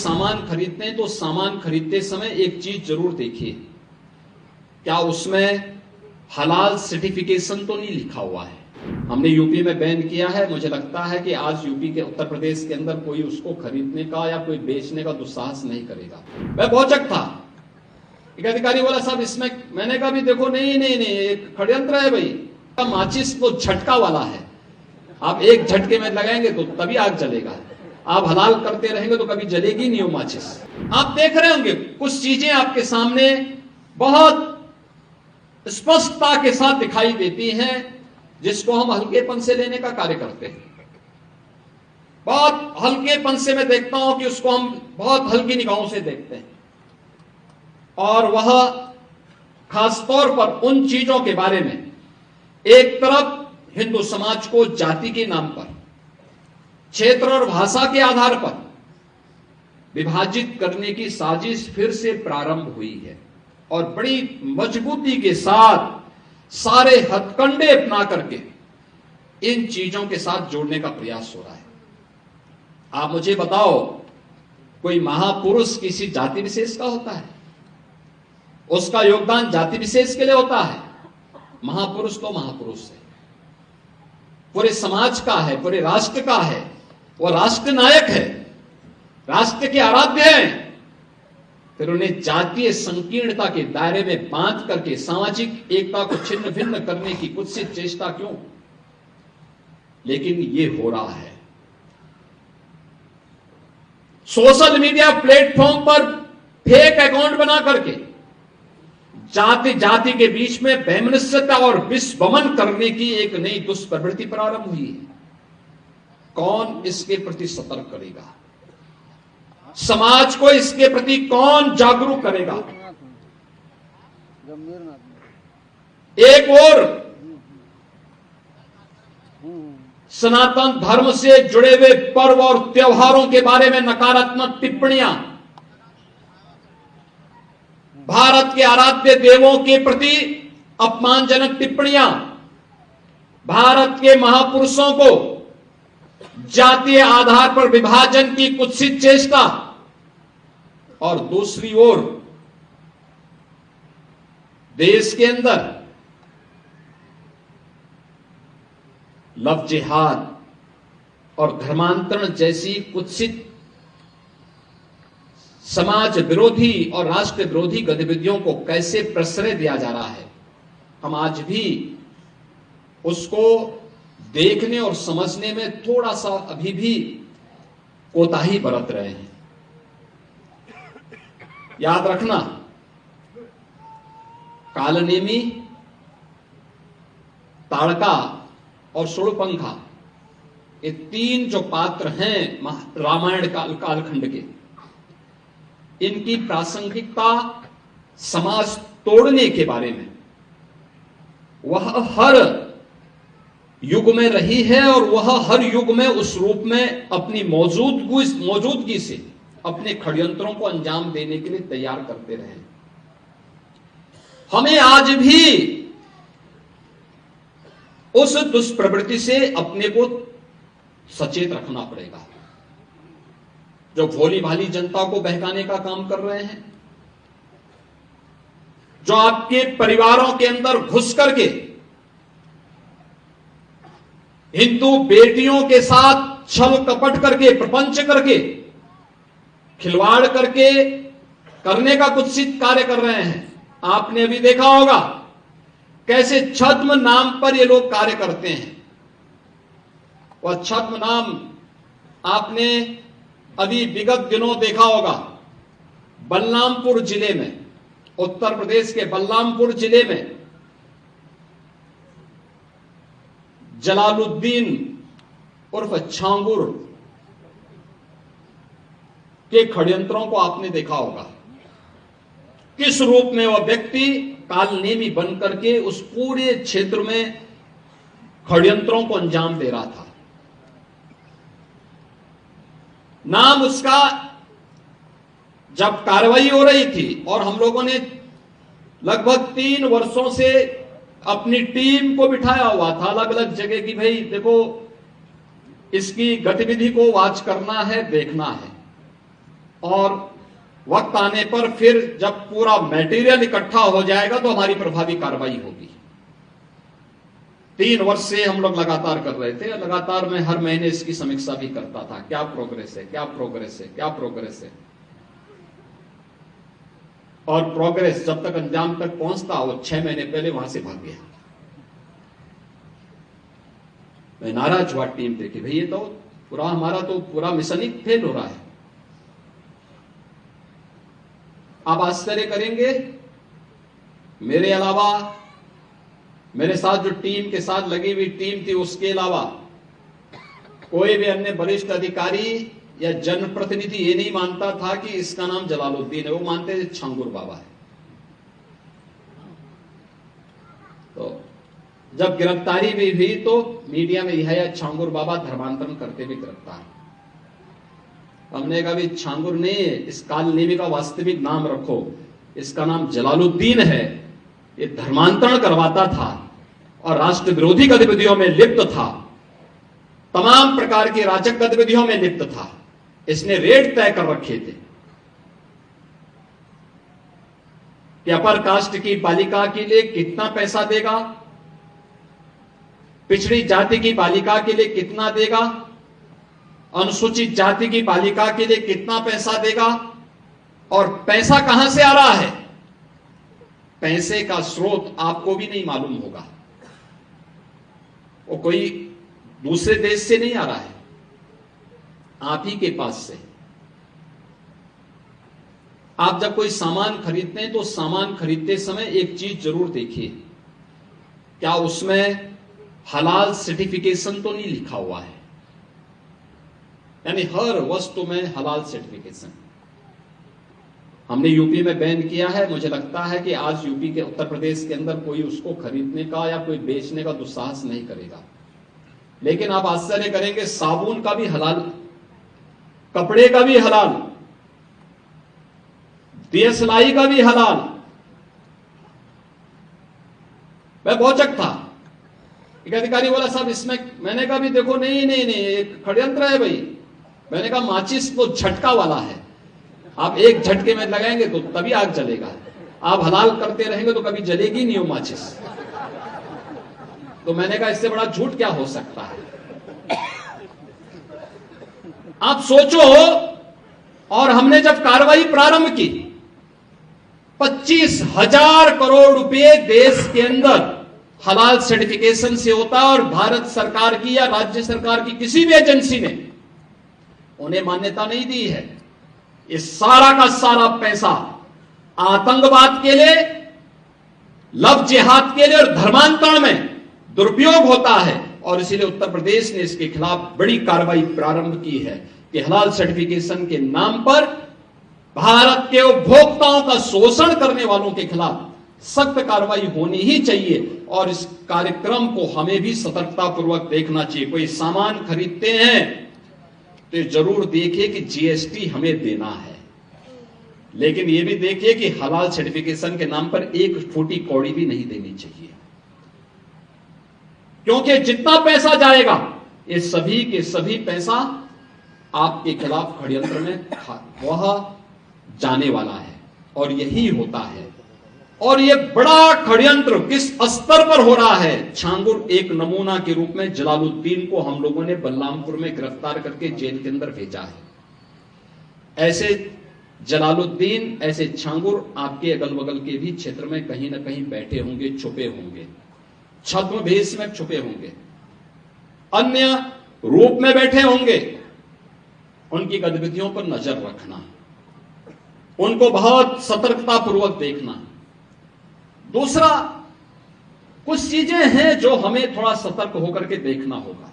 सामान खरीदते हैं तो सामान खरीदते समय एक चीज जरूर देखिए, क्या उसमें हलाल सर्टिफिकेशन तो नहीं लिखा हुआ है। हमने यूपी में बैन किया है, मुझे लगता है कि आज यूपी के उत्तर प्रदेश के अंदर कोई उसको खरीदने का या कोई बेचने का दुस्साहस नहीं करेगा। मैं भौचक था, एक अधिकारी बोला साहब इसमें, मैंने कहा भी देखो नहीं नहीं नहीं, एक षड्यंत्र है भाई, माचिस तो झटका वाला है, आप एक झटके में लगाएंगे तो तभी आग जलेगा, आप हलाल करते रहेंगे तो कभी जलेगी नहीं वो माचिस। आप देख रहे होंगे कुछ चीजें आपके सामने बहुत स्पष्टता के साथ दिखाई देती हैं, जिसको हम हल्केपन से लेने का कार्य करते हैं। बहुत हल्केपन से मैं देखता हूं कि उसको हम बहुत हल्की निगाहों से देखते हैं, और वह खासतौर पर उन चीजों के बारे में, एक तरफ हिंदू समाज को जाति के नाम पर, क्षेत्र और भाषा के आधार पर विभाजित करने की साजिश फिर से प्रारंभ हुई है, और बड़ी मजबूती के साथ सारे हथकंडे अपना करके इन चीजों के साथ जोड़ने का प्रयास हो रहा है। आप मुझे बताओ, कोई महापुरुष किसी जाति विशेष का होता है? उसका योगदान जाति विशेष के लिए होता है? महापुरुष तो महापुरुष है, पूरे समाज का है, पूरे राष्ट्र का है, वो राष्ट्र नायक है, राष्ट्र के आराध्य हैं। फिर उन्हें जातीय संकीर्णता के दायरे में बांध करके सामाजिक एकता को छिन्न भिन्न करने की कुत्सित चेष्टा क्यों? लेकिन ये हो रहा है। सोशल मीडिया प्लेटफॉर्म पर फेक अकाउंट बना करके जाति जाति के बीच में वैमनस्यता और विषवमन करने की एक नई दुष्प्रवृत्ति प्रारंभ हुई है। कौन इसके प्रति सतर्क करेगा? समाज को इसके प्रति कौन जागरूक करेगा? एक और सनातन धर्म से जुड़े हुए पर्व और त्योहारों के बारे में नकारात्मक टिप्पणियां, भारत के आराध्य देवों के प्रति अपमानजनक टिप्पणियां, भारत के महापुरुषों को जातीय आधार पर विभाजन की कुत्सित चेष्टा, और दूसरी ओर देश के अंदर लव जिहाद और धर्मांतरण जैसी कुत्सित समाज विरोधी और राष्ट्र विरोधी गतिविधियों को कैसे प्रश्रय दिया जा रहा है, हम आज भी उसको देखने और समझने में थोड़ा सा अभी भी कोताही बरत रहे हैं। याद रखना, कालनेमी, ताड़का और सुड़पंखा, ये तीन जो पात्र हैं रामायण कालखंड के, इनकी प्रासंगिकता समाज तोड़ने के बारे में वह हर युग में रही है, और वह हर युग में उस रूप में अपनी मौजूदगी से अपने षड्यंत्रों को अंजाम देने के लिए तैयार करते रहे। हमें आज भी उस दुष्प्रवृत्ति से अपने को सचेत रखना पड़ेगा, जो भोली भाली जनता को बहकाने का काम कर रहे हैं, जो आपके परिवारों के अंदर घुस करके हिंदू बेटियों के साथ छल कपट करके, प्रपंच करके, खिलवाड़ करके करने का कुत्सित कार्य कर रहे हैं। आपने अभी देखा होगा कैसे छद्म नाम पर ये लोग कार्य करते हैं। वह छद्म नाम आपने अभी विगत दिनों देखा होगा, बलरामपुर जिले में, उत्तर प्रदेश के बलरामपुर जिले में जलालुद्दीन उर्फ छांगुर के षड्यंत्रों को आपने देखा होगा। किस रूप में वह व्यक्ति कालनेमी बनकर के उस पूरे क्षेत्र में षड्यंत्रों को अंजाम दे रहा था। नाम उसका, जब कार्रवाई हो रही थी और हम लोगों ने लगभग 3 वर्षों से अपनी टीम को बिठाया हुआ था अलग अलग जगह की, भाई देखो इसकी गतिविधि को वॉच करना है, देखना है। और वक्त आने पर फिर जब पूरा मटेरियल इकट्ठा हो जाएगा तो हमारी प्रभावी कार्रवाई होगी। 3 वर्ष से हम लोग लगातार कर रहे थे, लगातार मैं हर महीने इसकी समीक्षा भी करता था, क्या प्रोग्रेस है, क्या प्रोग्रेस है, क्या प्रोग्रेस है। और प्रोग्रेस जब तक अंजाम तक पहुंचता वो 6 महीने पहले वहां से भाग गया। मैं नाराज हुआ टीम देखे, भाई ये तो पूरा हमारा तो पूरा मिशन ही फेल हो रहा है। आप आश्चर्य करेंगे, मेरे अलावा मेरे साथ जो टीम के साथ लगी हुई टीम थी उसके अलावा कोई भी अन्य वरिष्ठ अधिकारी या जनप्रतिनिधि ये नहीं मानता था कि इसका नाम जलालुद्दीन है, वो मानते थे छांगुर बाबा है। तो जब गिरफ्तारी भी हुई तो मीडिया में यह छांगुर बाबा धर्मांतरण करते भी गिरफ्तार। हमने कहा भी छांगुर नहीं है, इस कालनेमी का वास्तविक नाम रखो, इसका नाम जलालुद्दीन है। ये धर्मांतरण करवाता था और राष्ट्र विरोधी गतिविधियों में लिप्त था, तमाम प्रकार की राजक गतिविधियों में लिप्त था। इसने रेट तय कर रखे थे कि अपर कास्ट की बालिका के लिए कितना पैसा देगा, पिछड़ी जाति की बालिका के लिए कितना देगा, अनुसूचित जाति की बालिका के लिए कितना पैसा देगा, और पैसा कहां से आ रहा है। पैसे का स्रोत आपको भी नहीं मालूम होगा, वो कोई दूसरे देश से नहीं आ रहा है, आप ही के पास से। आप जब कोई सामान खरीदते हैं तो सामान खरीदते समय एक चीज जरूर देखिए, क्या उसमें हलाल सर्टिफिकेशन तो नहीं लिखा हुआ है। यानी हर वस्तु में हलाल सर्टिफिकेशन। हमने यूपी में बैन किया है, मुझे लगता है कि आज यूपी के उत्तर प्रदेश के अंदर कोई उसको खरीदने का या कोई बेचने का दुस्साहस नहीं करेगा। लेकिन आप आश्चर्य करेंगे, साबुन का भी हलाल, कपड़े का भी हलाल, दियसलाई का भी हलाल। मैं भौचक था, एक अधिकारी बोला साहब इसमें, मैंने कहा भी देखो नहीं नहीं नहीं एक षड्यंत्र है भाई। मैंने कहा माचिस तो झटका वाला है, आप एक झटके में लगाएंगे तो तभी आग जलेगा, आप हलाल करते रहेंगे तो कभी जलेगी नहीं वो माचिस। तो मैंने कहा इससे बड़ा झूठ क्या हो सकता है। आप सोचो, और हमने जब कार्रवाई प्रारंभ की 25,000 करोड़ रुपए देश के अंदर हलाल सर्टिफिकेशन से होता है, और भारत सरकार की या राज्य सरकार की किसी भी एजेंसी ने उन्हें मान्यता नहीं दी है। ये सारा का सारा पैसा आतंकवाद के लिए, लव जिहाद के लिए और धर्मांतरण में दुरुपयोग होता है। और इसीलिए उत्तर प्रदेश ने इसके खिलाफ बड़ी कार्रवाई प्रारंभ की है कि हलाल सर्टिफिकेशन के नाम पर भारत के उपभोक्ताओं का शोषण करने वालों के खिलाफ सख्त कार्रवाई होनी ही चाहिए। और इस कार्यक्रम को हमें भी सतर्कतापूर्वक देखना चाहिए। कोई सामान खरीदते हैं तो जरूर देखिए कि जीएसटी हमें देना है, लेकिन यह भी देखिए कि हलाल सर्टिफिकेशन के नाम पर एक फूटी कौड़ी भी नहीं देनी चाहिए, क्योंकि जितना पैसा जाएगा ये सभी के सभी पैसा आपके खिलाफ षड्यंत्र में वह जाने वाला है। और यही होता है। और ये बड़ा षड्यंत्र किस स्तर पर हो रहा है। छांगुर एक नमूना के रूप में जलालुद्दीन को हम लोगों ने बलरामपुर में गिरफ्तार करके जेल के अंदर भेजा है। ऐसे जलालुद्दीन, ऐसे छांगुर आपके अगल बगल के भी क्षेत्र में कहीं ना कहीं बैठे होंगे, छुपे होंगे, छद्मवेश में छुपे होंगे, अन्य रूप में बैठे होंगे। उनकी गतिविधियों पर नजर रखना, उनको बहुत सतर्कतापूर्वक देखना। दूसरा, कुछ चीजें हैं जो हमें थोड़ा सतर्क होकर के देखना होगा।